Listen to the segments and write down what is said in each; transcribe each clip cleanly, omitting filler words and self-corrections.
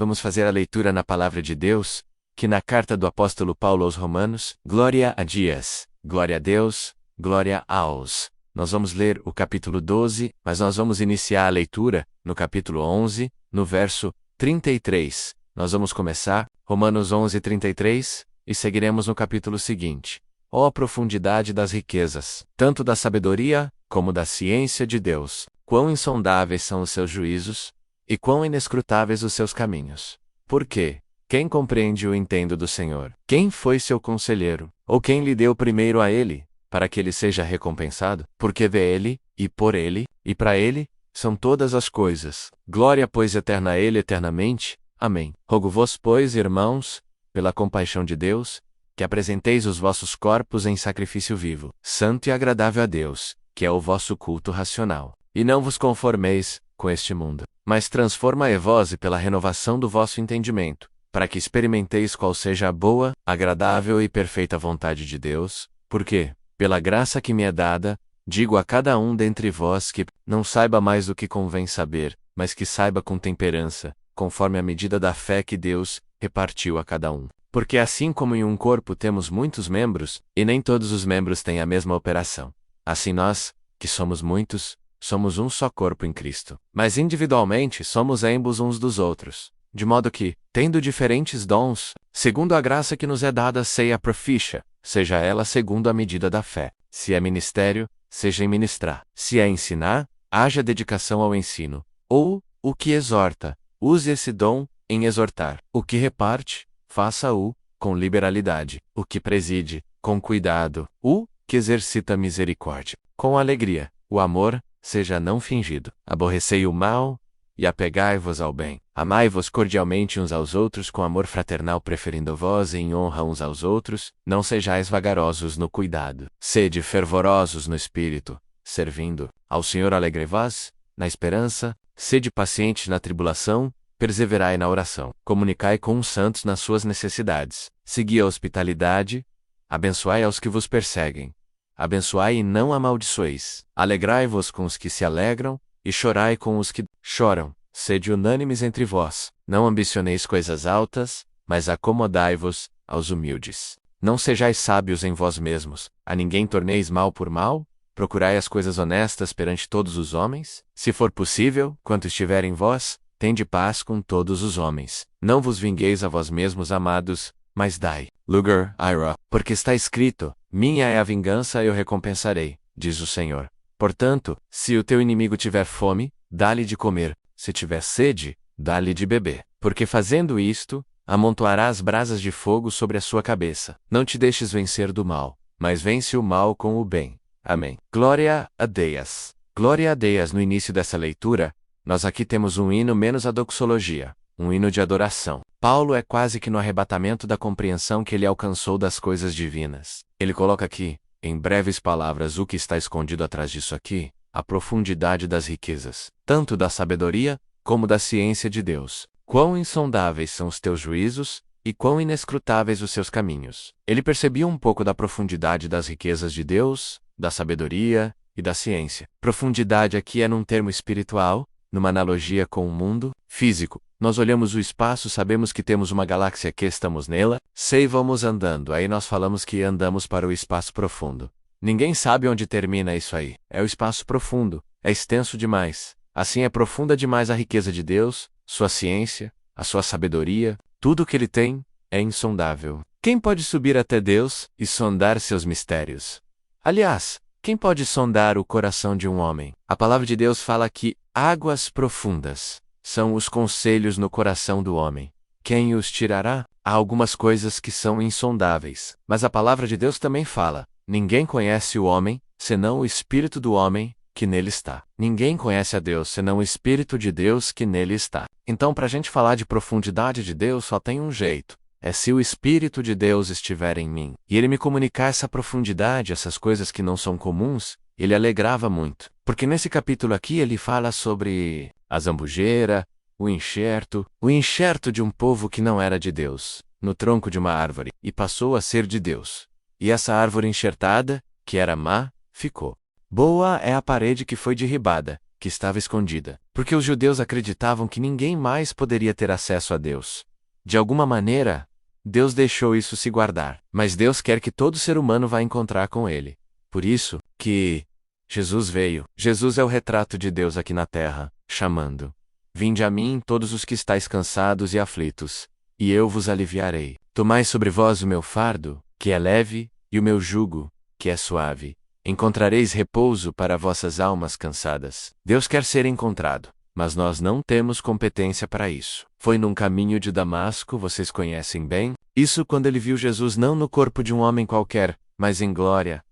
vamos fazer a leitura na Palavra de Deus, que na carta do apóstolo Paulo aos Romanos, glória a Dias, glória a Deus, glória aos. Nós vamos ler o capítulo 12, mas nós vamos iniciar a leitura no capítulo 11, no verso 33. Nós vamos começar, Romanos 11, 33, e seguiremos no capítulo seguinte. Ó a profundidade das riquezas, tanto da sabedoria, como da ciência de Deus, quão insondáveis são os seus juízos, e quão inescrutáveis os seus caminhos. Por quê? Quem compreende o entendo do Senhor? Quem foi seu conselheiro? Ou quem lhe deu primeiro a ele, para que ele seja recompensado? Porque dele, e por ele, e para ele, são todas as coisas. Glória, pois, eterna a ele eternamente. Amém. Rogo-vos, pois, irmãos, pela compaixão de Deus, que apresenteis os vossos corpos em sacrifício vivo, santo e agradável a Deus, que é o vosso culto racional. E não vos conformeis com este mundo, mas transformai-vos pela renovação do vosso entendimento, para que experimenteis qual seja a boa, agradável e perfeita vontade de Deus, porque, pela graça que me é dada, digo a cada um dentre vós que não saiba mais do que convém saber, mas que saiba com temperança, conforme a medida da fé que Deus repartiu a cada um. Porque assim como em um corpo temos muitos membros, e nem todos os membros têm a mesma operação, assim nós, que somos muitos, somos um só corpo em Cristo. Mas individualmente somos ambos uns dos outros. De modo que, tendo diferentes dons, segundo a graça que nos é dada, seja proficia, seja ela segundo a medida da fé. Se é ministério, seja em ministrar. Se é ensinar, haja dedicação ao ensino. Ou, o que exorta, use esse dom em exortar. O que reparte, faça-o com liberalidade. O que preside, com cuidado. O que exercita misericórdia, com alegria. O amor, seja não fingido. Aborrecei o mal, e apegai-vos ao bem. Amai-vos cordialmente uns aos outros com amor fraternal, preferindo-vos em honra uns aos outros. Não sejais vagarosos no cuidado. Sede fervorosos no espírito, servindo ao Senhor. Alegrei-vos na esperança. Sede pacientes na tribulação, perseverai na oração. Comunicai com os santos nas suas necessidades. Segui a hospitalidade. Abençoai aos que vos perseguem. Abençoai e não amaldiçoeis. Alegrai-vos com os que se alegram, e chorai com os que choram. Sede unânimes entre vós. Não ambicioneis coisas altas, mas acomodai-vos aos humildes. Não sejais sábios em vós mesmos. A ninguém torneis mal por mal. Procurai as coisas honestas perante todos os homens. Se for possível, quanto estiver em vós, tende paz com todos os homens. Não vos vingueis a vós mesmos, amados, mas dai lugar, ira, porque está escrito: minha é a vingança, eu recompensarei, diz o Senhor. Portanto, se o teu inimigo tiver fome, dá-lhe de comer, se tiver sede, dá-lhe de beber. Porque fazendo isto, amontoarás brasas de fogo sobre a sua cabeça. Não te deixes vencer do mal, mas vence o mal com o bem. Amém. Glória a Deus. Glória a Deus. No início dessa leitura, nós aqui temos um hino menos a doxologia, um hino de adoração. Paulo é quase que no arrebatamento da compreensão que ele alcançou das coisas divinas. Ele coloca aqui, em breves palavras, o que está escondido atrás disso aqui: a profundidade das riquezas, tanto da sabedoria, como da ciência de Deus. Quão insondáveis são os teus juízos, e quão inescrutáveis os seus caminhos. Ele percebia um pouco da profundidade das riquezas de Deus, da sabedoria e da ciência. Profundidade aqui é num termo espiritual, numa analogia com o mundo físico. Nós olhamos o espaço, sabemos que temos uma galáxia, que estamos nela, sei vamos andando, aí nós falamos que andamos para o espaço profundo. Ninguém sabe onde termina isso aí. É o espaço profundo, é extenso demais. Assim é profunda demais a riqueza de Deus, sua ciência, a sua sabedoria, tudo o que ele tem é insondável. Quem pode subir até Deus e sondar seus mistérios? Aliás, quem pode sondar o coração de um homem? A palavra de Deus fala que águas profundas são os conselhos no coração do homem. Quem os tirará? Há algumas coisas que são insondáveis, mas a palavra de Deus também fala: ninguém conhece o homem, senão o Espírito do homem, que nele está. Ninguém conhece a Deus, senão o Espírito de Deus que nele está. Então, para a gente falar de profundidade de Deus, só tem um jeito: é se o Espírito de Deus estiver em mim. E ele me comunicar essa profundidade, essas coisas que não são comuns, ele alegrava muito. Porque nesse capítulo aqui ele fala sobre a zambujeira, o enxerto de um povo que não era de Deus, no tronco de uma árvore, e passou a ser de Deus. E essa árvore enxertada, que era má, ficou. Boa é a parede que foi derribada, que estava escondida. Porque os judeus acreditavam que ninguém mais poderia ter acesso a Deus. De alguma maneira, Deus deixou isso se guardar. Mas Deus quer que todo ser humano vá encontrar com Ele. Por isso, que Jesus veio. Jesus é o retrato de Deus aqui na terra, chamando: Vinde a mim todos os que estáis cansados e aflitos, e eu vos aliviarei. Tomai sobre vós o meu fardo, que é leve, e o meu jugo, que é suave. Encontrareis repouso para vossas almas cansadas. Deus quer ser encontrado, mas nós não temos competência para isso. Foi num caminho de Damasco, vocês conhecem bem? Isso quando ele viu Jesus não no corpo de um homem qualquer, mas em glória,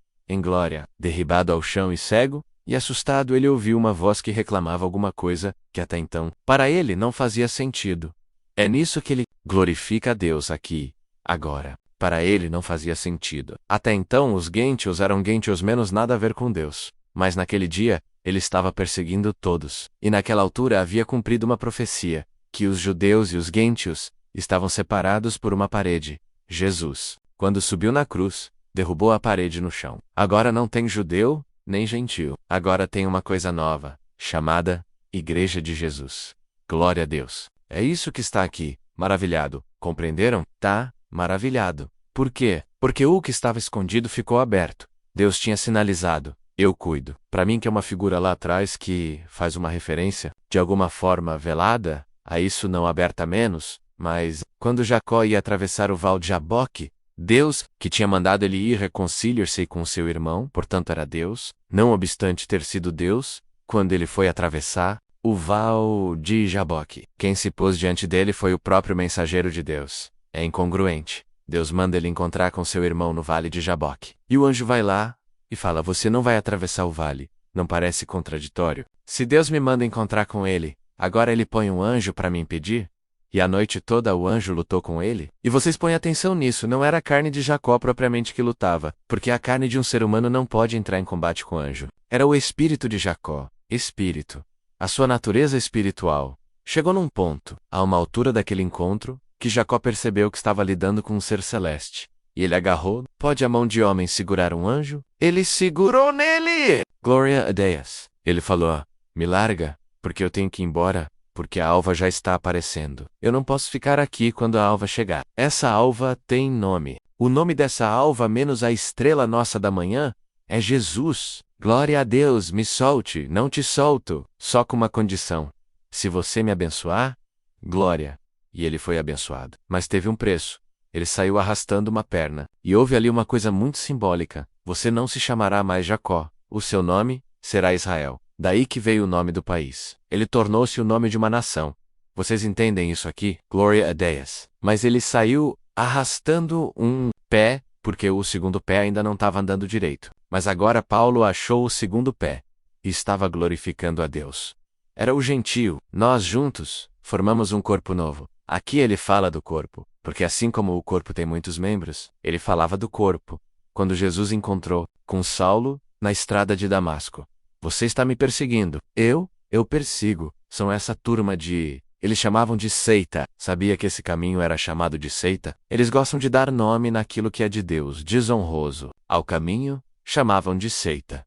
derribado ao chão e cego, e assustado ele ouviu uma voz que reclamava alguma coisa, que até então, para ele não fazia sentido. É nisso que ele glorifica a Deus aqui, agora. Para ele não fazia sentido. Até então os gentios eram gentios menos nada a ver com Deus. Mas naquele dia, ele estava perseguindo todos. E naquela altura havia cumprido uma profecia, que os judeus e os gentios estavam separados por uma parede. Jesus, quando subiu na cruz, derrubou a parede no chão. Agora não tem judeu, nem gentio. Agora tem uma coisa nova, chamada Igreja de Jesus. Glória a Deus. É isso que está aqui, maravilhado. Compreenderam? Tá? Maravilhado. Por quê? Porque o que estava escondido ficou aberto. Deus tinha sinalizado: eu cuido. Para mim, que é uma figura lá atrás que faz uma referência, de alguma forma velada, a isso não aberta menos, mas, quando Jacó ia atravessar o val de Jaboque, Deus, que tinha mandado ele ir reconciliar-se com seu irmão, portanto era Deus, não obstante ter sido Deus, quando ele foi atravessar o val de Jaboque, quem se pôs diante dele foi o próprio mensageiro de Deus. É incongruente. Deus manda ele encontrar com seu irmão no vale de Jaboque. E o anjo vai lá e fala: você não vai atravessar o vale. Não parece contraditório? Se Deus me manda encontrar com ele, agora ele põe um anjo para me impedir? E a noite toda o anjo lutou com ele? E vocês põem atenção nisso, não era a carne de Jacó propriamente que lutava, porque a carne de um ser humano não pode entrar em combate com o anjo. Era o espírito de Jacó. Espírito. A sua natureza espiritual. Chegou num ponto, a uma altura daquele encontro, que Jacó percebeu que estava lidando com um ser celeste. E ele agarrou: pode a mão de homem segurar um anjo? Ele segurou nele! Glória a Deus. Ele falou: me larga, porque eu tenho que ir embora, porque a alva já está aparecendo. Eu não posso ficar aqui quando a alva chegar. Essa alva tem nome. O nome dessa alva menos a estrela nossa da manhã é Jesus. Glória a Deus, me solte, não te solto, só com uma condição. Se você me abençoar, glória. E ele foi abençoado. Mas teve um preço. Ele saiu arrastando uma perna. E houve ali uma coisa muito simbólica. Você não se chamará mais Jacó. O seu nome será Israel. Daí que veio o nome do país. Ele tornou-se o nome de uma nação. Vocês entendem isso aqui? Glória a Deus. Mas ele saiu arrastando um pé, porque o segundo pé ainda não estava andando direito. Mas agora Paulo achou o segundo pé. E estava glorificando a Deus. Era o gentio. Nós juntos formamos um corpo novo. Aqui ele fala do corpo, porque assim como o corpo tem muitos membros, ele falava do corpo. Quando Jesus encontrou com Saulo na estrada de Damasco. Você está me perseguindo. Eu persigo. São essa turma de... Eles chamavam de seita. Sabia que esse caminho era chamado de seita? Eles gostam de dar nome naquilo que é de Deus, desonroso. Ao caminho, chamavam de seita.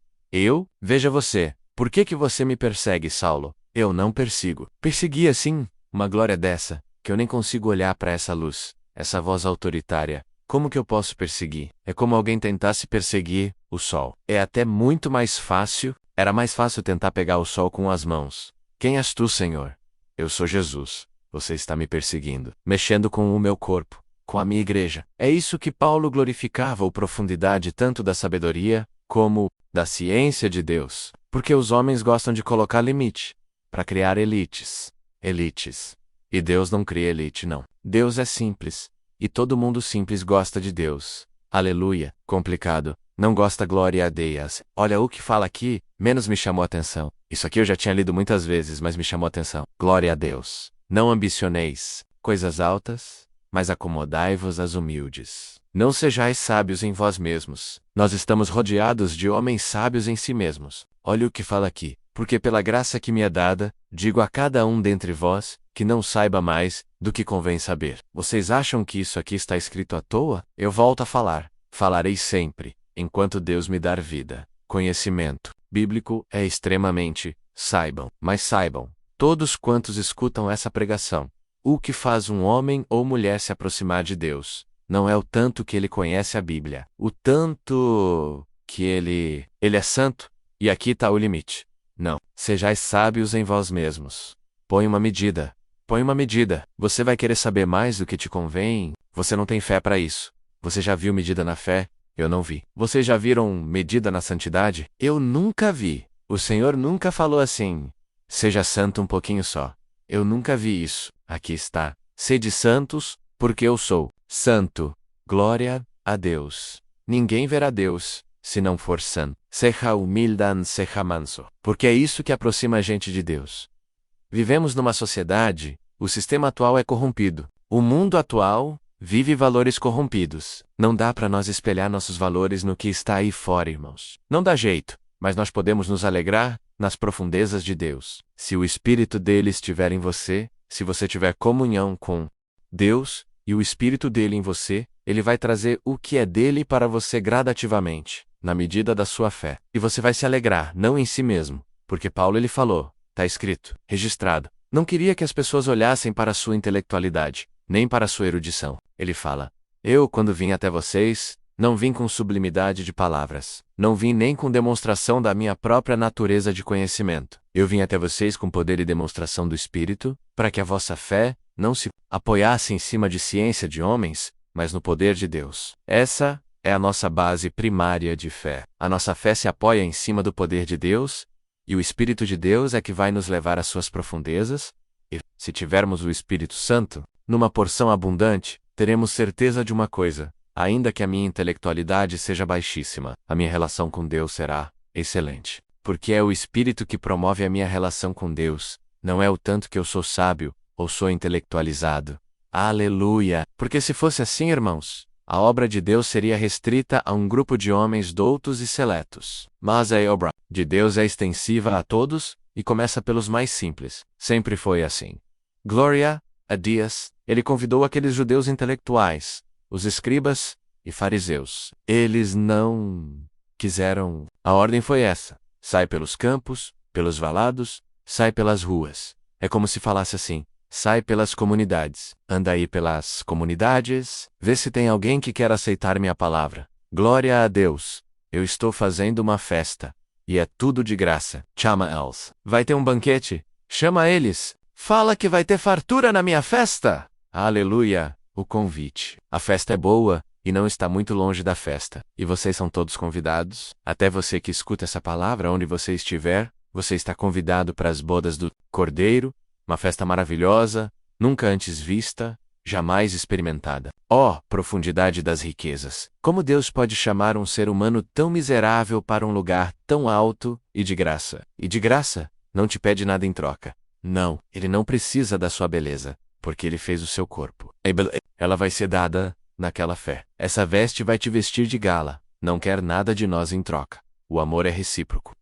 Veja você. Por que você me persegue, Saulo? Eu não persigo. Persegui sim. Uma glória dessa, que eu nem consigo olhar para essa luz, essa voz autoritária. Como que eu posso perseguir? É como alguém tentasse perseguir o sol. É até muito mais fácil. Era mais fácil tentar pegar o sol com as mãos. Quem és tu, Senhor? Eu sou Jesus. Você está me perseguindo, mexendo com o meu corpo, com a minha igreja. É isso que Paulo glorificava, a profundidade tanto da sabedoria, como da ciência de Deus. Porque os homens gostam de colocar limite, para criar elites. E Deus não cria elite, não. Deus é simples. E todo mundo simples gosta de Deus. Aleluia. Complicado. Não gosta, glória a Deus. Olha o que fala aqui, menos me chamou a atenção. Isso aqui eu já tinha lido muitas vezes, mas me chamou a atenção. Glória a Deus. Não ambicioneis coisas altas, mas acomodai-vos às humildes. Não sejais sábios em vós mesmos. Nós estamos rodeados de homens sábios em si mesmos. Olha o que fala aqui. Porque pela graça que me é dada, digo a cada um dentre vós, que não saiba mais do que convém saber. Vocês acham que isso aqui está escrito à toa? Eu volto a falar. Falarei sempre, enquanto Deus me dar vida. Conhecimento bíblico é extremamente Mas saibam, todos quantos escutam essa pregação, o que faz um homem ou mulher se aproximar de Deus, não é o tanto que ele conhece a Bíblia, o tanto que ele é santo, e aqui está o limite. Não, sejais sábios em vós mesmos. Põe uma medida. Você vai querer saber mais do que te convém? Você não tem fé para isso. Você já viu medida na fé? Eu não vi. Vocês já viram medida na santidade? Eu nunca vi. O Senhor nunca falou assim: seja santo um pouquinho só. Eu nunca vi isso. Aqui está. Sede santos, porque eu sou santo. Glória a Deus. Ninguém verá Deus se não for santo. Seja humildan, seja manso. Porque é isso que aproxima a gente de Deus. Vivemos numa sociedade, o sistema atual é corrompido. O mundo atual vive valores corrompidos. Não dá para nós espelhar nossos valores no que está aí fora, irmãos. Não dá jeito, mas nós podemos nos alegrar nas profundezas de Deus. Se o Espírito dele estiver em você, se você tiver comunhão com Deus e o Espírito dele em você, ele vai trazer o que é dele para você gradativamente, na medida da sua fé. E você vai se alegrar, não em si mesmo, porque Paulo ele falou, está escrito, registrado. Não queria que as pessoas olhassem para a sua intelectualidade, nem para a sua erudição. Ele fala, eu, quando vim até vocês, não vim com sublimidade de palavras, não vim nem com demonstração da minha própria natureza de conhecimento. Eu vim até vocês com poder e demonstração do Espírito, para que a vossa fé não se apoiasse em cima de ciência de homens, mas no poder de Deus. Essa é a nossa base primária de fé. A nossa fé se apoia em cima do poder de Deus, e o Espírito de Deus é que vai nos levar às suas profundezas, e, se tivermos o Espírito Santo, numa porção abundante, teremos certeza de uma coisa: ainda que a minha intelectualidade seja baixíssima, a minha relação com Deus será excelente. Porque é o Espírito que promove a minha relação com Deus, não é o tanto que eu sou sábio, ou sou intelectualizado. Aleluia! Porque se fosse assim, irmãos, a obra de Deus seria restrita a um grupo de homens doutos e seletos. Mas a obra de Deus é extensiva a todos, e começa pelos mais simples. Sempre foi assim. Glória a Deus, ele convidou aqueles judeus intelectuais, os escribas e fariseus. Eles não quiseram. A ordem foi essa: sai pelos campos, pelos valados, sai pelas ruas. É como se falasse assim: sai pelas comunidades, anda aí pelas comunidades, vê se tem alguém que quer aceitar minha palavra. Glória a Deus! Eu estou fazendo uma festa, e é tudo de graça. Chama eles. Vai ter um banquete? Chama eles. Fala que vai ter fartura na minha festa! Aleluia! O convite. A festa é boa, e não está muito longe da festa. E vocês são todos convidados. Até você que escuta essa palavra onde você estiver, você está convidado para as bodas do Cordeiro, uma festa maravilhosa, nunca antes vista, jamais experimentada. Ó, profundidade das riquezas! Como Deus pode chamar um ser humano tão miserável para um lugar tão alto e de graça? E de graça, não te pede nada em troca. Não, ele não precisa da sua beleza, porque ele fez o seu corpo. Ela vai ser dada naquela fé. Essa veste vai te vestir de gala, não quer nada de nós em troca. O amor é recíproco.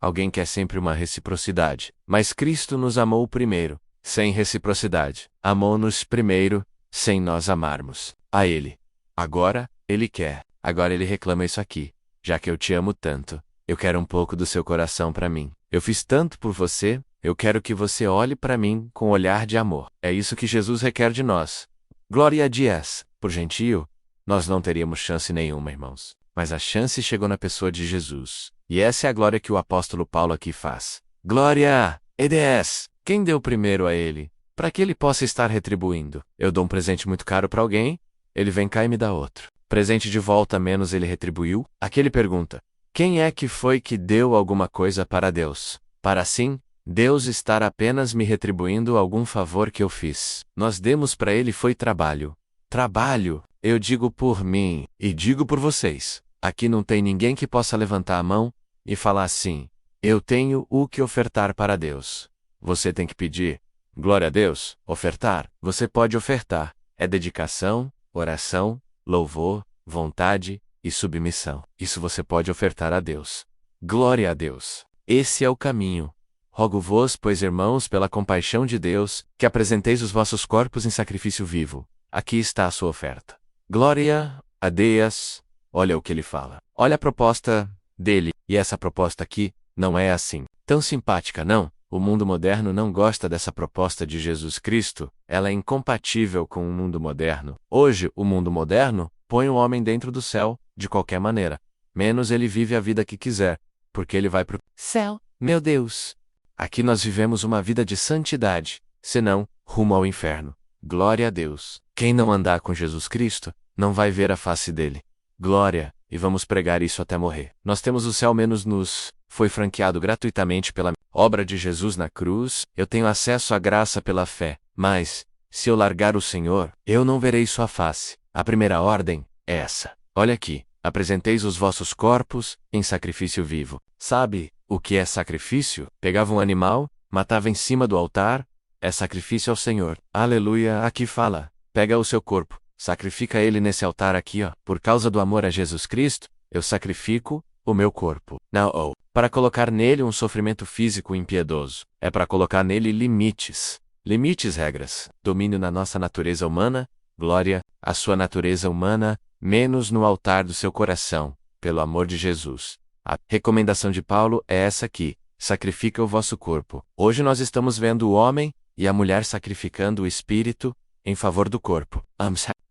Alguém quer sempre uma reciprocidade. Mas Cristo nos amou primeiro, sem reciprocidade. Amou-nos primeiro, sem nós amarmos a Ele. Agora, Ele quer. Agora Ele reclama isso aqui. Já que eu te amo tanto, eu quero um pouco do seu coração para mim. Eu fiz tanto por você, eu quero que você olhe para mim com olhar de amor. É isso que Jesus requer de nós. Glória a Deus. Por gentio, nós não teríamos chance nenhuma, irmãos. Mas a chance chegou na pessoa de Jesus. E essa é a glória que o apóstolo Paulo aqui faz. Glória a Deus! Quem deu primeiro a ele? Para que ele possa estar retribuindo. Eu dou um presente muito caro para alguém, ele vem cá e me dá outro. Presente de volta menos ele retribuiu. Aquele pergunta: quem é que foi que deu alguma coisa para Deus? Para assim, Deus estar apenas me retribuindo algum favor que eu fiz. Nós demos para ele foi trabalho. Trabalho, eu digo por mim, e digo por vocês. Aqui não tem ninguém que possa levantar a mão e falar assim: eu tenho o que ofertar para Deus. Você tem que pedir. Glória a Deus, ofertar. Você pode ofertar. É dedicação, oração, louvor, vontade e submissão. Isso você pode ofertar a Deus. Glória a Deus. Esse é o caminho. Rogo-vos, pois, irmãos, pela compaixão de Deus, que apresenteis os vossos corpos em sacrifício vivo. Aqui está a sua oferta. Glória a Deus. Olha o que ele fala. Olha a proposta dele. E essa proposta aqui não é assim. Tão simpática, não? O mundo moderno não gosta dessa proposta de Jesus Cristo, ela é incompatível com o mundo moderno. Hoje, o mundo moderno põe o homem dentro do céu, de qualquer maneira. Menos ele vive a vida que quiser, porque ele vai pro céu, meu Deus. Aqui nós vivemos uma vida de santidade, senão, rumo ao inferno. Glória a Deus. Quem não andar com Jesus Cristo, não vai ver a face dele. Glória, e vamos pregar isso até morrer. Nós temos o céu menos nos foi franqueado gratuitamente pela obra de Jesus na cruz, eu tenho acesso à graça pela fé, mas, se eu largar o Senhor, eu não verei sua face. A primeira ordem é essa. Olha aqui, apresenteis os vossos corpos em sacrifício vivo. Sabe o que é sacrifício? Pegava um animal, matava em cima do altar, é sacrifício ao Senhor. Aleluia, aqui fala, pega o seu corpo, sacrifica ele nesse altar aqui, ó. Por causa do amor a Jesus Cristo, eu sacrifico o meu corpo. Não, para colocar nele um sofrimento físico impiedoso. É para colocar nele limites. Limites, regras. Domínio na nossa natureza humana, glória, a sua natureza humana, menos no altar do seu coração, pelo amor de Jesus. A recomendação de Paulo é essa aqui: sacrifica o vosso corpo. Hoje nós estamos vendo o homem e a mulher sacrificando o espírito em favor do corpo.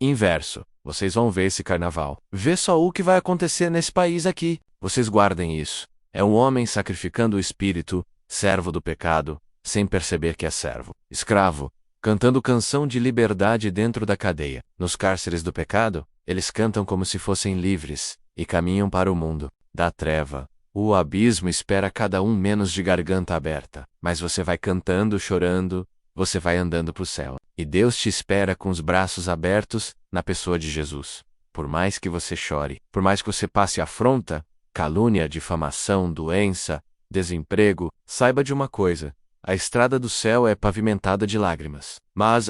Inverso. Vocês vão ver esse carnaval. Vê só o que vai acontecer nesse país aqui. Vocês guardem isso. É um homem sacrificando o espírito, servo do pecado, sem perceber que é servo. Escravo, cantando canção de liberdade dentro da cadeia. Nos cárceres do pecado, eles cantam como se fossem livres, e caminham para o mundo da treva. O abismo espera cada um menos de garganta aberta. Mas você vai cantando, chorando, você vai andando para o céu. E Deus te espera com os braços abertos, na pessoa de Jesus. Por mais que você chore, por mais que você passe afronta, calúnia, difamação, doença, desemprego, saiba de uma coisa: a estrada do céu é pavimentada de lágrimas. Mas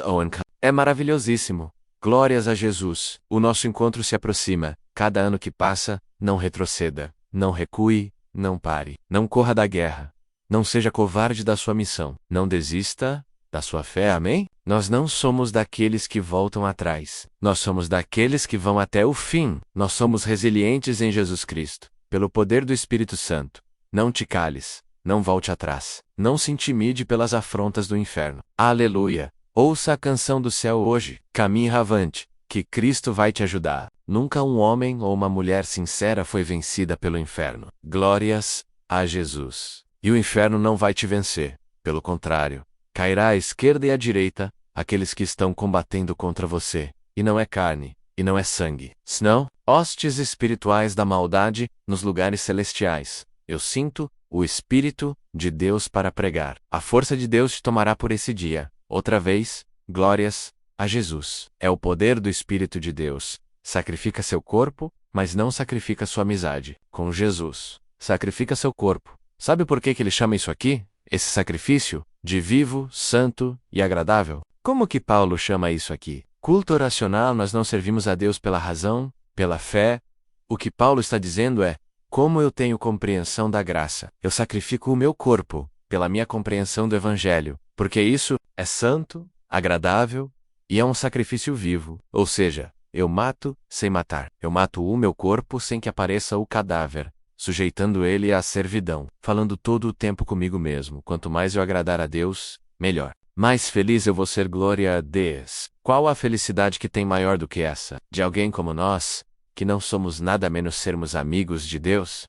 é maravilhosíssimo. Glórias a Jesus. O nosso encontro se aproxima. Cada ano que passa, não retroceda, não recue, não pare, não corra da guerra. Não seja covarde da sua missão. Não desista da sua fé, amém? Nós não somos daqueles que voltam atrás. Nós somos daqueles que vão até o fim. Nós somos resilientes em Jesus Cristo. Pelo poder do Espírito Santo. Não te cales, não volte atrás. Não se intimide pelas afrontas do inferno. Aleluia! Ouça a canção do céu hoje. Caminha avante, que Cristo vai te ajudar. Nunca um homem ou uma mulher sincera foi vencida pelo inferno. Glórias a Jesus. E o inferno não vai te vencer. Pelo contrário, cairá à esquerda e à direita, aqueles que estão combatendo contra você. E não é carne, e não é sangue, senão hostes espirituais da maldade, nos lugares celestiais. Eu sinto o Espírito de Deus para pregar. A força de Deus te tomará por esse dia. Outra vez, glórias a Jesus. É o poder do Espírito de Deus. Sacrifica seu corpo, mas não sacrifica sua amizade com Jesus. Sacrifica seu corpo. Sabe por que ele chama isso aqui, esse sacrifício, de vivo, santo e agradável? Como que Paulo chama isso aqui? Culto oracional. Nós não servimos a Deus pela razão, pela fé. O que Paulo está dizendo é: como eu tenho compreensão da graça, eu sacrifico o meu corpo, pela minha compreensão do Evangelho, porque isso é santo, agradável, e é um sacrifício vivo. Ou seja, eu mato sem matar. Eu mato o meu corpo sem que apareça o cadáver, sujeitando ele à servidão, falando todo o tempo comigo mesmo: quanto mais eu agradar a Deus, melhor. Mais feliz eu vou ser, glória a Deus. Qual a felicidade que tem maior do que essa? De alguém como nós, que não somos nada menos sermos amigos de Deus?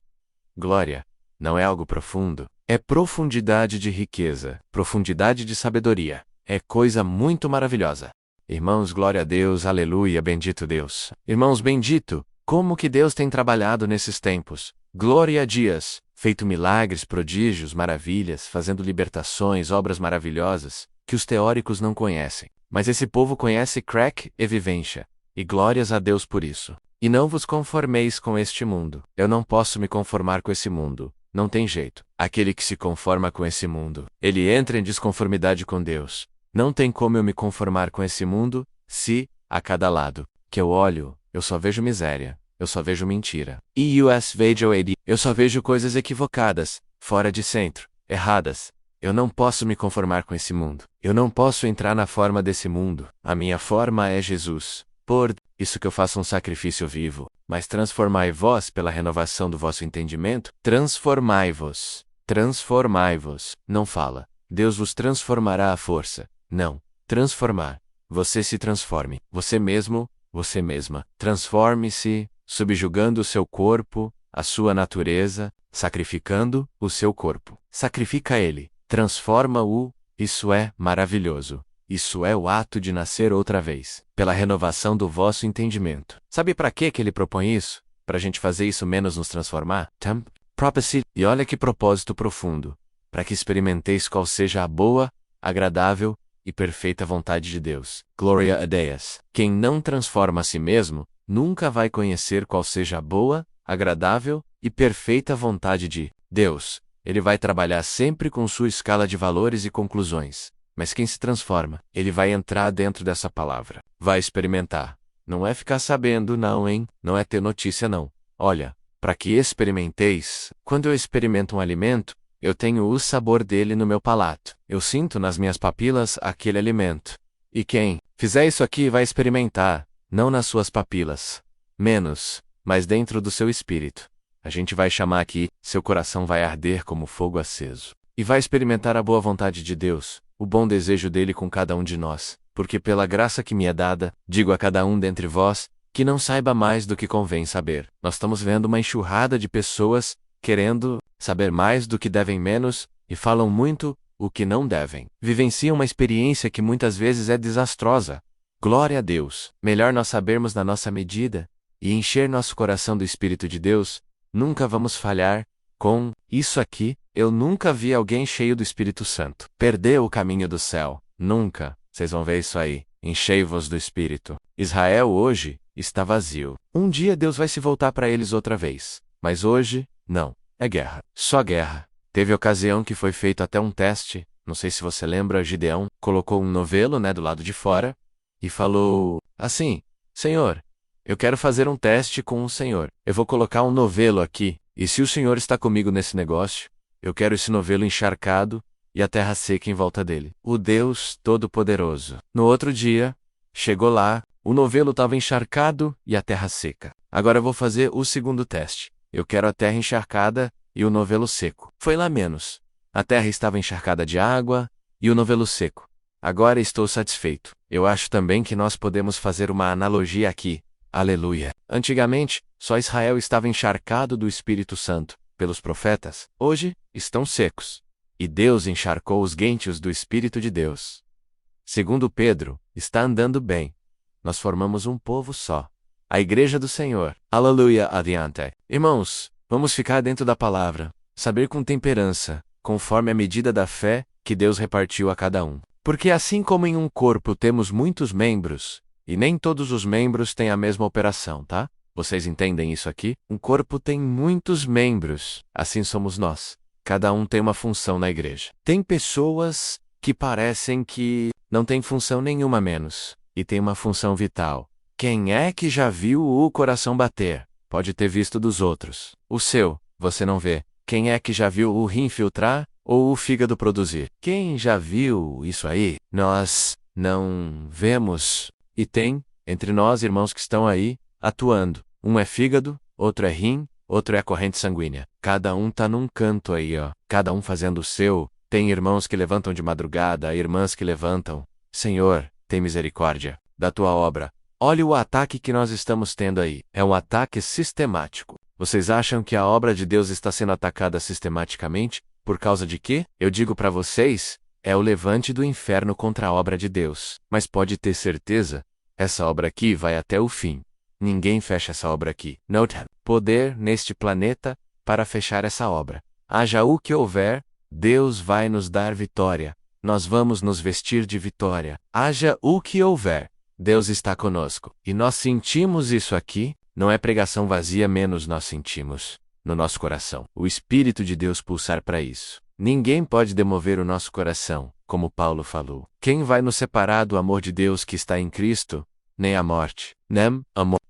Glória, não é algo profundo? É profundidade de riqueza, profundidade de sabedoria. É coisa muito maravilhosa. Irmãos, glória a Deus, aleluia, bendito Deus. Irmãos, bendito, como que Deus tem trabalhado nesses tempos. Glória a dias, feito milagres, prodígios, maravilhas, fazendo libertações, obras maravilhosas, que os teóricos não conhecem. Mas esse povo conhece crack e vivência. E glórias a Deus por isso. E não vos conformeis com este mundo. Eu não posso me conformar com esse mundo. Não tem jeito. Aquele que se conforma com esse mundo, ele entra em desconformidade com Deus. Não tem como eu me conformar com esse mundo, se, a cada lado que eu olho, eu só vejo miséria, eu só vejo mentira. Eu só vejo coisas equivocadas, fora de centro, erradas. Eu não posso me conformar com esse mundo. Eu não posso entrar na forma desse mundo. A minha forma é Jesus. Por isso que eu faço um sacrifício vivo. Mas transformai-vos pela renovação do vosso entendimento. Transformai-vos. Transformai-vos. Não fala, Deus vos transformará à força. Não. Transformar. Você se transforme. Você mesmo, você mesma. Transforme-se, subjugando o seu corpo, a sua natureza, sacrificando o seu corpo. Sacrifica ele. Transforma-o. Isso é maravilhoso. Isso é o ato de nascer outra vez, pela renovação do vosso entendimento. Sabe para que ele propõe isso? Para a gente fazer isso menos nos transformar? Prophecy. E olha que propósito profundo. Para que experimenteis qual seja a boa, agradável e perfeita vontade de Deus. Gloria a Deus. Quem não transforma a si mesmo, nunca vai conhecer qual seja a boa, agradável e perfeita vontade de Deus. Ele vai trabalhar sempre com sua escala de valores e conclusões. Mas quem se transforma, ele vai entrar dentro dessa palavra. Vai experimentar. Não é ficar sabendo, não, hein? Não é ter notícia, não. Olha, para que experimenteis, quando eu experimento um alimento, eu tenho o sabor dele no meu palato. Eu sinto nas minhas papilas aquele alimento. E quem fizer isso aqui vai experimentar, não nas suas papilas. Menos, mas dentro do seu espírito. A gente vai chamar aqui, seu coração vai arder como fogo aceso. E vai experimentar a boa vontade de Deus, o bom desejo dele com cada um de nós, porque pela graça que me é dada, digo a cada um dentre vós, que não saiba mais do que convém saber. Nós estamos vendo uma enxurrada de pessoas querendo saber mais do que devem menos, e falam muito o que não devem. Vivenciam uma experiência que muitas vezes é desastrosa. Glória a Deus! Melhor nós sabermos na nossa medida, e encher nosso coração do Espírito de Deus, nunca vamos falhar com isso aqui. Eu nunca vi alguém cheio do Espírito Santo perder o caminho do céu. Nunca. Vocês vão ver isso aí. Enchei-vos do Espírito. Israel hoje está vazio. Um dia Deus vai se voltar para eles outra vez. Mas hoje, não. É guerra. Só guerra. Teve ocasião que foi feito até um teste. Não sei se você lembra, Gideão colocou um novelo, do lado de fora e falou assim: Senhor, eu quero fazer um teste com o Senhor. Eu vou colocar um novelo aqui. E se o Senhor está comigo nesse negócio, eu quero esse novelo encharcado e a terra seca em volta dele. O Deus Todo-Poderoso. No outro dia, chegou lá, o novelo estava encharcado e a terra seca. Agora eu vou fazer o segundo teste. Eu quero a terra encharcada e o novelo seco. Foi lá menos. A terra estava encharcada de água e o novelo seco. Agora estou satisfeito. Eu acho também que nós podemos fazer uma analogia aqui. Aleluia. Antigamente, só Israel estava encharcado do Espírito Santo, pelos profetas. Hoje, estão secos. E Deus encharcou os guentes do Espírito de Deus. Segundo Pedro, está andando bem. Nós formamos um povo só. A Igreja do Senhor. Aleluia, adiante. Irmãos, vamos ficar dentro da palavra. Saber com temperança, conforme a medida da fé que Deus repartiu a cada um. Porque assim como em um corpo temos muitos membros, e nem todos os membros têm a mesma operação, tá? Vocês entendem isso aqui? Um corpo tem muitos membros, assim somos nós. Cada um tem uma função na igreja. Tem pessoas que parecem que não têm função nenhuma menos, e tem uma função vital. Quem é que já viu o coração bater? Pode ter visto dos outros. O seu, você não vê. Quem é que já viu o rim filtrar ou o fígado produzir? Quem já viu isso aí? Nós não vemos. E tem, entre nós irmãos que estão aí, atuando. Um é fígado, outro é rim, outro é a corrente sanguínea. Cada um tá num canto aí, ó. Cada um fazendo o seu. Tem irmãos que levantam de madrugada, irmãs que levantam. Senhor, tem misericórdia da tua obra. Olha o ataque que nós estamos tendo aí. É um ataque sistemático. Vocês acham que a obra de Deus está sendo atacada sistematicamente? Por causa de quê? Eu digo para vocês, é o levante do inferno contra a obra de Deus. Mas pode ter certeza, essa obra aqui vai até o fim. Ninguém fecha essa obra aqui. Note, poder neste planeta para fechar essa obra. Haja o que houver, Deus vai nos dar vitória. Nós vamos nos vestir de vitória. Haja o que houver, Deus está conosco. E nós sentimos isso aqui, não é pregação vazia, menos nós sentimos no nosso coração o Espírito de Deus pulsar para isso. Ninguém pode demover o nosso coração, como Paulo falou. Quem vai nos separar do amor de Deus que está em Cristo? Nem a morte,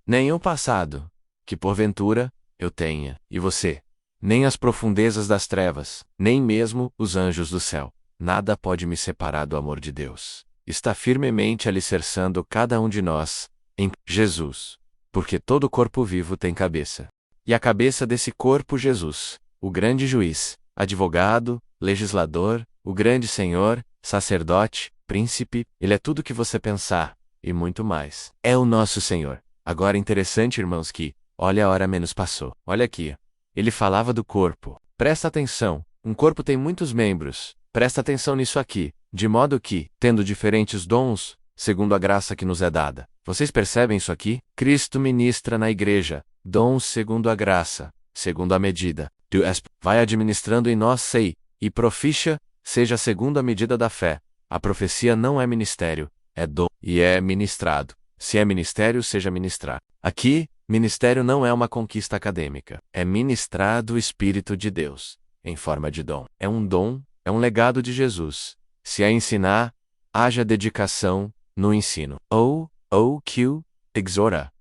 nem o passado, que porventura eu tenha, e você. Nem as profundezas das trevas, nem mesmo os anjos do céu. Nada pode me separar do amor de Deus. Está firmemente alicerçando cada um de nós em Jesus. Porque todo corpo vivo tem cabeça. E a cabeça desse corpo, Jesus, o grande juiz, advogado, legislador, o grande Senhor, sacerdote, príncipe, Ele é tudo o que você pensar, e muito mais. É o nosso Senhor. Agora interessante, irmãos, que, olha a hora menos passou. Olha aqui. Ele falava do corpo. Presta atenção. Um corpo tem muitos membros. Presta atenção nisso aqui. De modo que, tendo diferentes dons, segundo a graça que nos é dada. Vocês percebem isso aqui? Cristo ministra na igreja. Dons segundo a graça, segundo a medida. Vai administrando em nós e proficia, seja segundo a medida da fé. A profecia não é ministério, é dom, e é ministrado. Se é ministério, seja ministrar. Aqui, ministério não é uma conquista acadêmica. É ministrado o Espírito de Deus, em forma de dom. É um legado de Jesus. Se é ensinar, haja dedicação no ensino. O que exorta,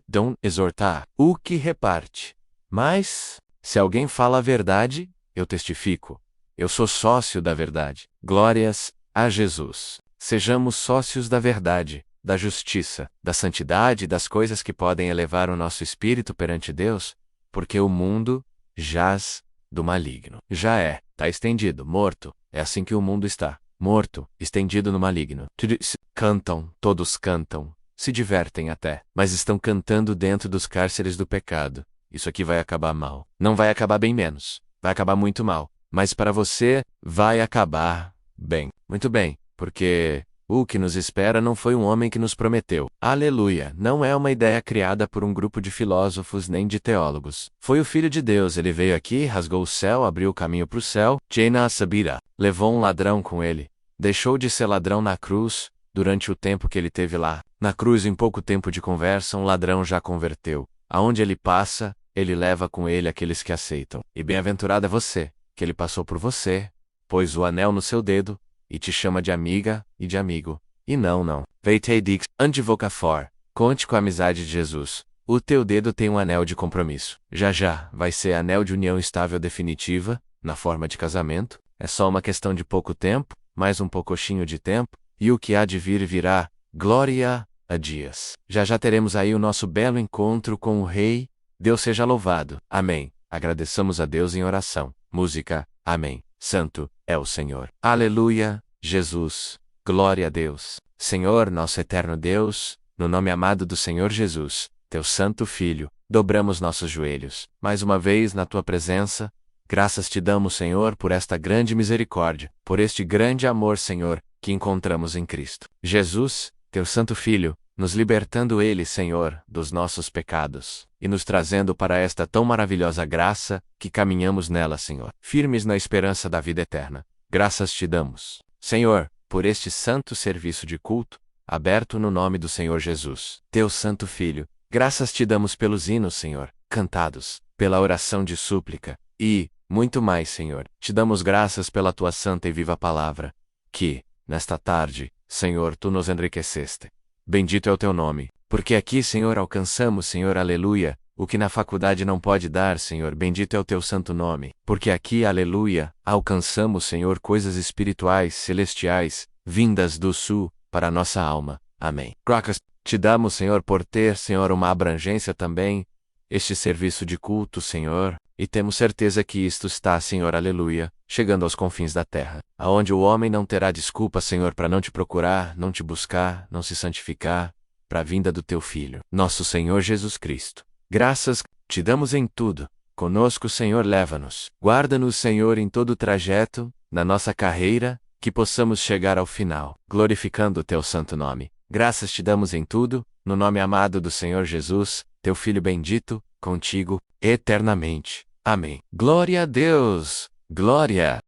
dom exortar. O que reparte. Mas, se alguém fala a verdade, eu testifico. Eu sou sócio da verdade. Glórias a Jesus. Sejamos sócios da verdade, da justiça, da santidade e das coisas que podem elevar o nosso espírito perante Deus, porque o mundo jaz do maligno. Já está estendido, morto. É assim que o mundo está. Morto, estendido no maligno. Cantam, todos cantam, se divertem até, mas estão cantando dentro dos cárceres do pecado. Isso aqui vai acabar mal. Não vai acabar bem menos. Vai acabar muito mal. Mas para você, vai acabar bem. Muito bem, porque o que nos espera não foi um homem que nos prometeu. Aleluia! Não é uma ideia criada por um grupo de filósofos nem de teólogos. Foi o Filho de Deus. Ele veio aqui, rasgou o céu, abriu o caminho para o céu. Jaina Sabira. Levou um ladrão com ele. Deixou de ser ladrão na cruz, durante o tempo que ele teve lá. Na cruz, em pouco tempo de conversa, um ladrão já converteu. Aonde ele passa, ele leva com ele aqueles que aceitam. E bem-aventurado é você, que ele passou por você, pôs o anel no seu dedo, e te chama de amiga e de amigo. E não. Veitei dix, antivocafor. Conte com a amizade de Jesus. O teu dedo tem um anel de compromisso. Já vai ser anel de união estável definitiva, na forma de casamento. É só uma questão de pouco tempo, mais um poucochinho de tempo, e o que há de vir virá. Glória a dias. Já teremos aí o nosso belo encontro com o Rei. Deus seja louvado. Amém. Agradeçamos a Deus em oração. Música. Amém. Santo é o Senhor. Aleluia, Jesus. Glória a Deus. Senhor, nosso eterno Deus, no nome amado do Senhor Jesus, teu santo Filho, dobramos nossos joelhos, mais uma vez na tua presença. Graças te damos, Senhor, por esta grande misericórdia, por este grande amor, Senhor, que encontramos em Cristo Jesus, teu santo Filho, nos libertando Ele, Senhor, dos nossos pecados, e nos trazendo para esta tão maravilhosa graça, que caminhamos nela, Senhor, firmes na esperança da vida eterna. Graças te damos, Senhor, por este santo serviço de culto, aberto no nome do Senhor Jesus, teu santo Filho. Graças te damos pelos hinos, Senhor, cantados, pela oração de súplica, e, muito mais, Senhor, te damos graças pela tua santa e viva palavra, que, nesta tarde, Senhor, tu nos enriqueceste. Bendito é o teu nome, porque aqui, Senhor, alcançamos, Senhor, aleluia, o que na faculdade não pode dar, Senhor, bendito é o teu santo nome, porque aqui, aleluia, alcançamos, Senhor, coisas espirituais, celestiais, vindas do sul, para a nossa alma. Amém. Graças te damos, Senhor, por ter, Senhor, uma abrangência também, este serviço de culto, Senhor, e temos certeza que isto está, Senhor, aleluia, chegando aos confins da terra, aonde o homem não terá desculpa, Senhor, para não te procurar, não te buscar, não se santificar, para a vinda do teu Filho, nosso Senhor Jesus Cristo. Graças te damos em tudo. Conosco, Senhor, leva-nos. Guarda-nos, Senhor, em todo o trajeto, na nossa carreira, que possamos chegar ao final, glorificando o teu santo nome. Graças te damos em tudo, no nome amado do Senhor Jesus, teu Filho bendito, contigo, eternamente. Amém. Glória a Deus! Glória!